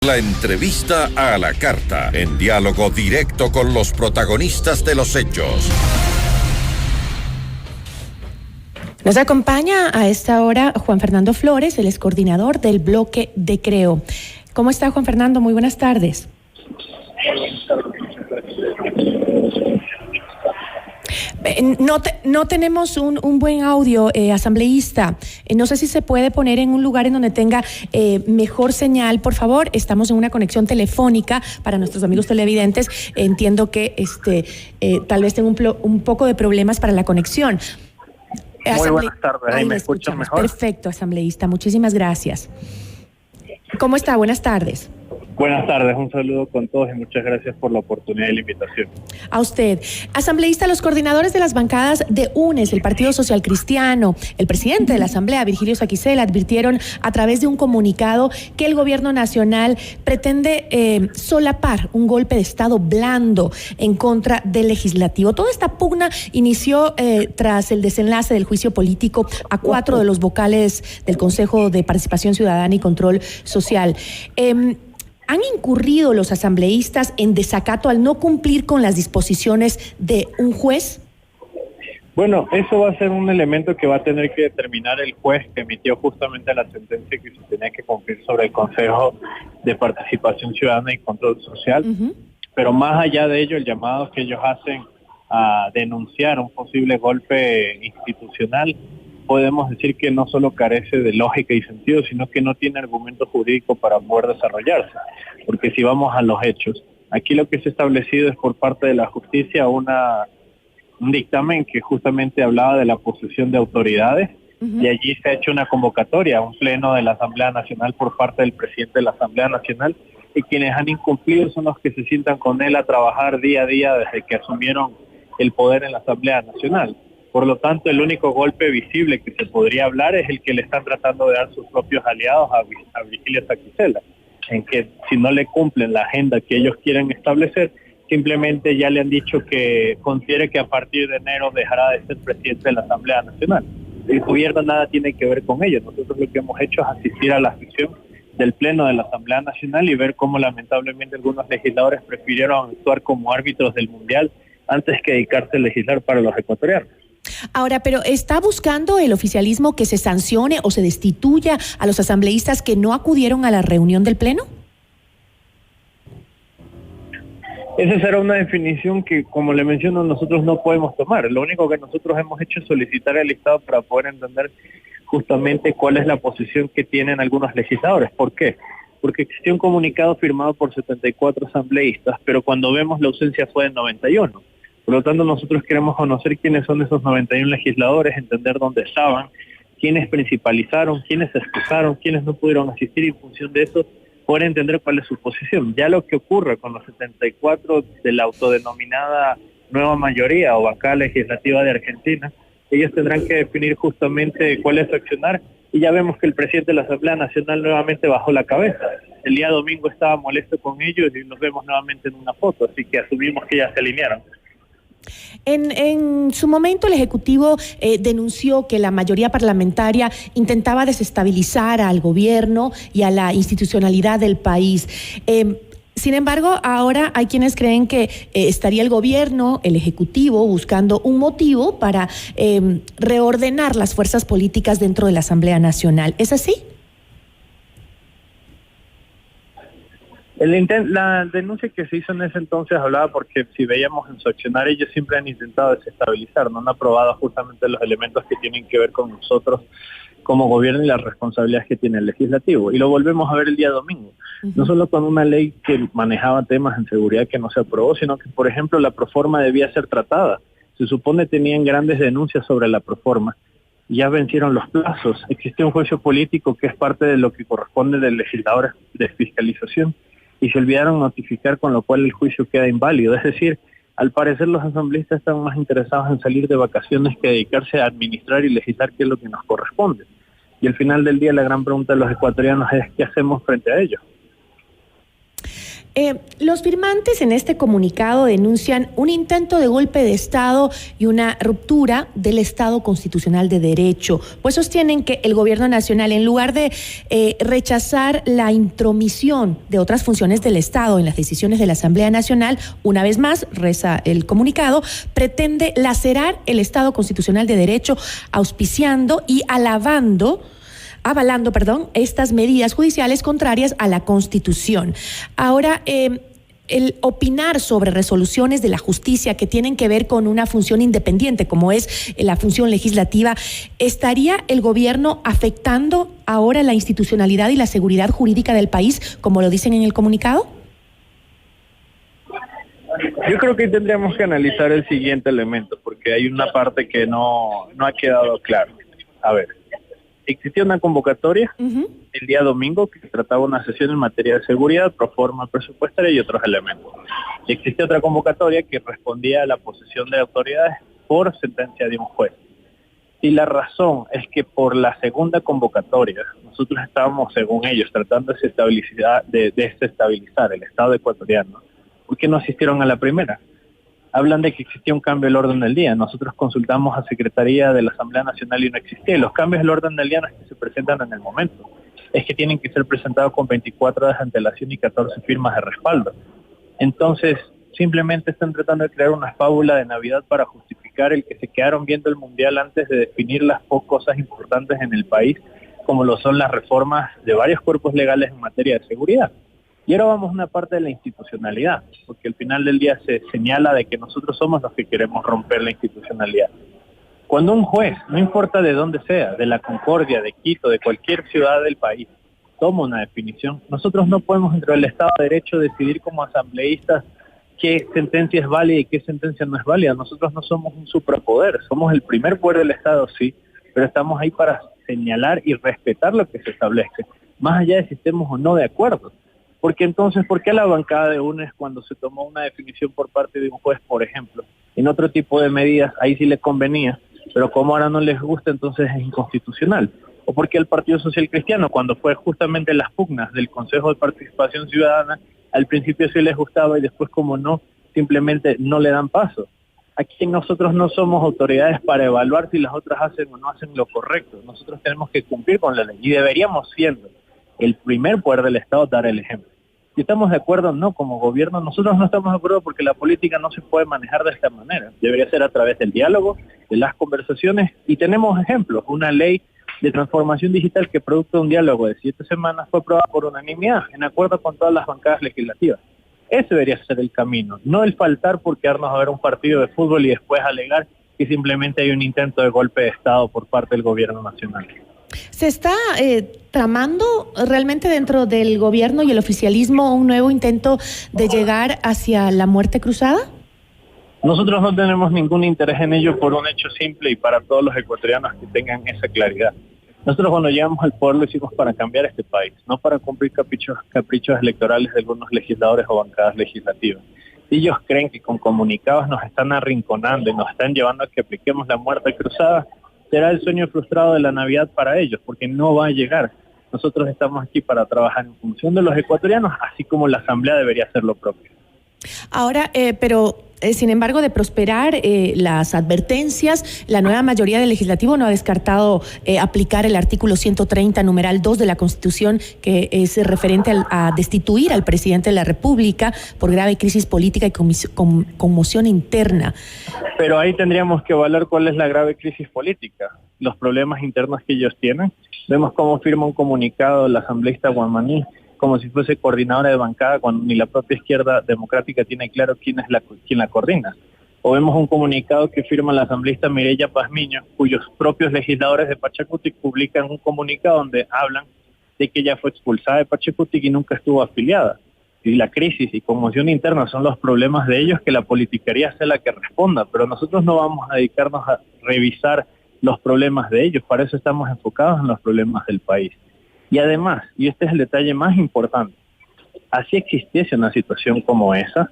La entrevista a la carta, en diálogo directo con los protagonistas de los hechos. Nos acompaña a esta hora Juan Fernando Flores, el excoordinador del bloque de Creo. ¿Cómo está, Juan Fernando? Muy buenas tardes. No tenemos un buen audio, asambleísta. No sé si se puede poner en un lugar en donde tenga mejor señal, por favor. Estamos en una conexión telefónica para nuestros amigos televidentes. Entiendo que tal vez tenga un poco de problemas para la conexión. Muy buenas tardes, ahí me escuchan mejor. Perfecto, asambleísta, muchísimas gracias. ¿Cómo está? Buenas tardes. Buenas tardes, un saludo con todos y muchas gracias por la oportunidad y la invitación. A usted. Asambleísta, los coordinadores de las bancadas de UNES, el Partido Social Cristiano, el presidente de la Asamblea, Virgilio Saquicela, advirtieron a través de un comunicado que el gobierno nacional pretende solapar un golpe de Estado blando en contra del legislativo. Toda esta pugna inició tras el desenlace del juicio político a 4 de los vocales del Consejo de Participación Ciudadana y Control Social. ¿Han incurrido los asambleístas en desacato al no cumplir con las disposiciones de un juez? Bueno, eso va a ser un elemento que va a tener que determinar el juez que emitió justamente la sentencia que se tenía que cumplir sobre el Consejo de Participación Ciudadana y Control Social. Pero más allá de ello, el llamado que ellos hacen a denunciar un posible golpe institucional, podemos decir que no solo carece de lógica y sentido, sino que no tiene argumento jurídico para poder desarrollarse. Porque si vamos a los hechos, aquí lo que se ha establecido es por parte de la justicia un dictamen que justamente hablaba de la posesión de autoridades, y allí se ha hecho una convocatoria a un pleno de la Asamblea Nacional por parte del presidente de la Asamblea Nacional, y quienes han incumplido son los que se sientan con él a trabajar día a día desde que asumieron el poder en la Asamblea Nacional. Por lo tanto, el único golpe visible que se podría hablar es el que le están tratando de dar sus propios aliados a Virgilio Saquicela, en que si no le cumplen la agenda que ellos quieren establecer, simplemente ya le han dicho que considere que a partir de enero dejará de ser presidente de la Asamblea Nacional. El gobierno nada tiene que ver con ello. Nosotros lo que hemos hecho es asistir a la sesión del Pleno de la Asamblea Nacional y ver cómo lamentablemente algunos legisladores prefirieron actuar como árbitros del Mundial antes que dedicarse a legislar para los ecuatorianos. Ahora, pero ¿está buscando el oficialismo que se sancione o se destituya a los asambleístas que no acudieron a la reunión del Pleno? Esa será una definición que, como le menciono, nosotros no podemos tomar. Lo único que nosotros hemos hecho es solicitar al Estado para poder entender justamente cuál es la posición que tienen algunos legisladores. ¿Por qué? Porque existió un comunicado firmado por 74 asambleístas, pero cuando vemos la ausencia fue de 91. Por lo tanto, nosotros queremos conocer quiénes son esos 91 legisladores, entender dónde estaban, quiénes principalizaron, quiénes se excusaron, quiénes no pudieron asistir, y en función de eso poder entender cuál es su posición. Ya lo que ocurre con los 74 de la autodenominada nueva mayoría o bancada legislativa de Argentina, ellos tendrán que definir justamente cuál es su accionar, y ya vemos que el presidente de la Asamblea Nacional nuevamente bajó la cabeza. El día domingo estaba molesto con ellos y nos vemos nuevamente en una foto, así que asumimos que ya se alinearon. En su momento el Ejecutivo denunció que la mayoría parlamentaria intentaba desestabilizar al gobierno y a la institucionalidad del país. Sin embargo, ahora hay quienes creen que estaría el gobierno, el Ejecutivo, buscando un motivo para reordenar las fuerzas políticas dentro de la Asamblea Nacional. ¿Es así? La denuncia que se hizo en ese entonces hablaba porque si veíamos en su accionar, ellos siempre han intentado desestabilizar, no han aprobado justamente los elementos que tienen que ver con nosotros como gobierno y las responsabilidades que tiene el legislativo. Y lo volvemos a ver el día domingo. No solo con una ley que manejaba temas en seguridad que no se aprobó, sino que, por ejemplo, la proforma debía ser tratada. Se supone tenían grandes denuncias sobre la proforma. Ya vencieron los plazos. Existió un juicio político que es parte de lo que corresponde del legislador de fiscalización, y se olvidaron notificar, con lo cual el juicio queda inválido. Es decir, al parecer los asambleístas están más interesados en salir de vacaciones que dedicarse a administrar y legislar, que es lo que nos corresponde. Y al final del día la gran pregunta de los ecuatorianos es ¿qué hacemos frente a ello? Los firmantes en este comunicado denuncian un intento de golpe de Estado y una ruptura del Estado constitucional de derecho, pues sostienen que el gobierno nacional, en lugar de rechazar la intromisión de otras funciones del Estado en las decisiones de la Asamblea Nacional, una vez más, reza el comunicado, pretende lacerar el Estado constitucional de derecho, auspiciando y avalando estas medidas judiciales contrarias a la Constitución. Ahora, el opinar sobre resoluciones de la justicia que tienen que ver con una función independiente, como es la función legislativa, ¿estaría el gobierno afectando ahora la institucionalidad y la seguridad jurídica del país, como lo dicen en el comunicado? Yo creo que tendríamos que analizar el siguiente elemento, porque hay una parte que no ha quedado claro. A ver, existía una convocatoria el día domingo que trataba una sesión en materia de seguridad, proforma presupuestaria y otros elementos. Y existía otra convocatoria que respondía a la posesión de autoridades por sentencia de un juez. Y la razón es que por la segunda convocatoria, nosotros estábamos, según ellos, tratando de desestabilizar el Estado ecuatoriano. ¿Por qué no asistieron a la primera? Hablan de que existía un cambio del orden del día. Nosotros consultamos a Secretaría de la Asamblea Nacional y no existía. Los cambios del orden del día no es que se presentan en el momento, es que tienen que ser presentados con 24 horas de antelación y 14 firmas de respaldo. Entonces, simplemente están tratando de crear una fábula de Navidad para justificar el que se quedaron viendo el Mundial antes de definir las cosas importantes en el país, como lo son las reformas de varios cuerpos legales en materia de seguridad. Y ahora vamos a una parte de la institucionalidad, porque al final del día se señala de que nosotros somos los que queremos romper la institucionalidad. Cuando un juez, no importa de dónde sea, de la Concordia, de Quito, de cualquier ciudad del país, toma una definición, nosotros no podemos dentro del Estado de Derecho decidir como asambleístas qué sentencia es válida y qué sentencia no es válida. Nosotros no somos un suprapoder, somos el primer poder del Estado, sí, pero estamos ahí para señalar y respetar lo que se establezca, más allá de si estemos o no de acuerdo. Porque entonces, ¿por qué a la bancada de UNES, cuando se tomó una definición por parte de un juez, por ejemplo, en otro tipo de medidas, ahí sí le convenía, pero como ahora no les gusta, entonces es inconstitucional? ¿O porque al Partido Social Cristiano, cuando fue justamente las pugnas del Consejo de Participación Ciudadana, al principio sí les gustaba y después, como no, simplemente no le dan paso? Aquí nosotros no somos autoridades para evaluar si las otras hacen o no hacen lo correcto. Nosotros tenemos que cumplir con la ley y deberíamos, siendo el primer poder del Estado, dar el ejemplo. Si estamos de acuerdo o no como gobierno, nosotros no estamos de acuerdo porque la política no se puede manejar de esta manera. Debería ser a través del diálogo, de las conversaciones, y tenemos ejemplos. Una ley de transformación digital que producto de un diálogo de 7 semanas fue aprobada por unanimidad, en acuerdo con todas las bancadas legislativas. Ese debería ser el camino, no el faltar por quedarnos a ver un partido de fútbol y después alegar que simplemente hay un intento de golpe de Estado por parte del gobierno nacional. ¿Se está tramando realmente dentro del gobierno y el oficialismo un nuevo intento de llegar hacia la muerte cruzada? Nosotros no tenemos ningún interés en ello por un hecho simple y para todos los ecuatorianos que tengan esa claridad. Nosotros cuando llegamos al poder lo hicimos para cambiar este país, no para cumplir caprichos electorales de algunos legisladores o bancadas legislativas. Si ellos creen que con comunicados nos están arrinconando y nos están llevando a que apliquemos la muerte cruzada, será el sueño frustrado de la Navidad para ellos, porque no va a llegar. Nosotros estamos aquí para trabajar en función de los ecuatorianos, así como la Asamblea debería hacer lo propio. Ahora, sin embargo, de prosperar las advertencias, la nueva mayoría del Legislativo no ha descartado aplicar el artículo 130, numeral 2 de la Constitución, que es referente a destituir al presidente de la República por grave crisis política y conmoción interna. Pero ahí tendríamos que evaluar cuál es la grave crisis política, los problemas internos que ellos tienen. Vemos cómo firma un comunicado la asambleísta Guamaní, como si fuese coordinadora de bancada, cuando ni la propia izquierda democrática tiene claro quién la coordina. O vemos un comunicado que firma la asambleísta Mireya Pazmiño, cuyos propios legisladores de Pachacutic publican un comunicado donde hablan de que ella fue expulsada de Pachacutic y nunca estuvo afiliada. Y la crisis y conmoción interna son los problemas de ellos, que la politiquería sea la que responda, pero nosotros no vamos a dedicarnos a revisar los problemas de ellos, para eso estamos enfocados en los problemas del país. Y además, y este es el detalle más importante, así existiese una situación como esa,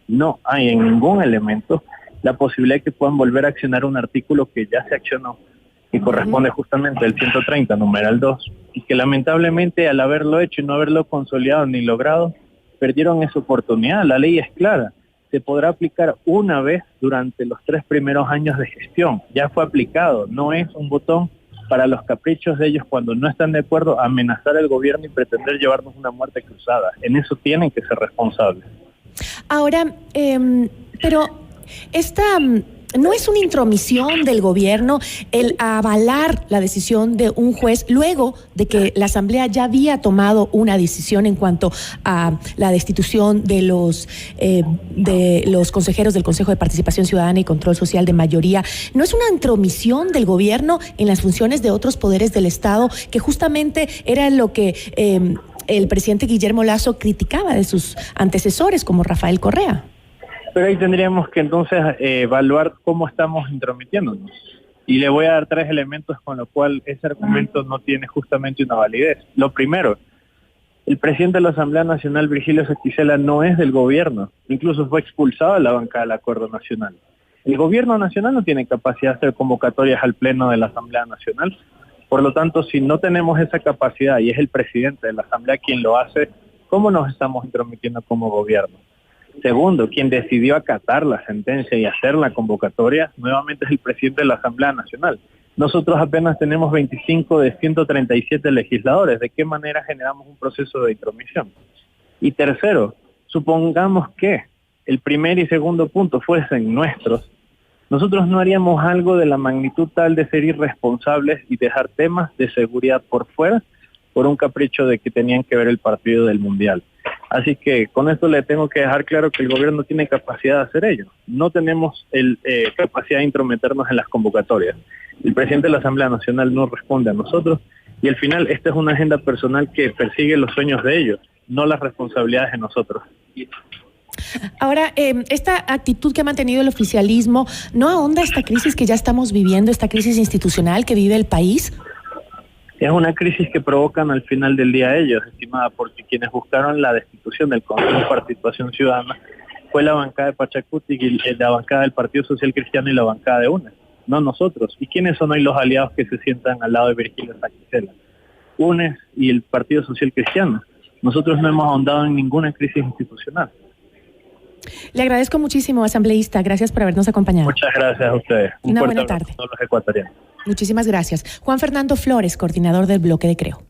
no hay en ningún elemento la posibilidad de que puedan volver a accionar un artículo que ya se accionó y corresponde justamente al 130, numeral 2, y que lamentablemente al haberlo hecho y no haberlo consolidado ni logrado, perdieron esa oportunidad. La ley es clara, se podrá aplicar una vez durante los 3 primeros años de gestión. Ya fue aplicado, no es un botón para los caprichos de ellos cuando no están de acuerdo a amenazar al gobierno y pretender llevarnos una muerte cruzada. En eso tienen que ser responsables. Ahora, pero esta no es una intromisión del gobierno el avalar la decisión de un juez luego de que la Asamblea ya había tomado una decisión en cuanto a la destitución de los consejeros del Consejo de Participación Ciudadana y Control Social de mayoría. ¿No es una intromisión del gobierno en las funciones de otros poderes del Estado, que justamente era lo que el presidente Guillermo Lasso criticaba de sus antecesores como Rafael Correa? Pero ahí tendríamos que entonces evaluar cómo estamos intrometiéndonos. Y le voy a dar 3 elementos con lo cual ese argumento no tiene justamente una validez. Lo primero, el presidente de la Asamblea Nacional, Virgilio Saquicela, no es del gobierno. Incluso fue expulsado de la bancada del Acuerdo Nacional. El gobierno nacional no tiene capacidad de hacer convocatorias al Pleno de la Asamblea Nacional. Por lo tanto, si no tenemos esa capacidad y es el presidente de la Asamblea quien lo hace, ¿cómo nos estamos intrometiendo como gobierno? Segundo, quien decidió acatar la sentencia y hacer la convocatoria, nuevamente es el presidente de la Asamblea Nacional. Nosotros apenas tenemos 25 de 137 legisladores. ¿De qué manera generamos un proceso de intromisión? Y tercero, supongamos que el primer y segundo punto fuesen nuestros, nosotros no haríamos algo de la magnitud tal de ser irresponsables y dejar temas de seguridad por fuera por un capricho de que tenían que ver el partido del Mundial. Así que con esto le tengo que dejar claro que el gobierno no tiene capacidad de hacer ello. No tenemos capacidad de intrometernos en las convocatorias. El presidente de la Asamblea Nacional no responde a nosotros y al final esta es una agenda personal que persigue los sueños de ellos, no las responsabilidades de nosotros. Ahora, esta actitud que ha mantenido el oficialismo, ¿no ahonda esta crisis que ya estamos viviendo, esta crisis institucional que vive el país? Es una crisis que provocan al final del día ellos, estimada, porque quienes buscaron la destitución del Consejo de Participación Ciudadana fue la bancada de Pachacuti, la bancada del Partido Social Cristiano y la bancada de UNES, no nosotros. ¿Y quiénes son hoy los aliados que se sientan al lado de Virgilio Saquicela? UNES y el Partido Social Cristiano. Nosotros no hemos ahondado en ninguna crisis institucional. Le agradezco muchísimo, asambleísta. Gracias por habernos acompañado. Muchas gracias a ustedes. Una buena tarde. A todos los ecuatorianos. Muchísimas gracias. Juan Fernando Flores, coordinador del bloque de Creo.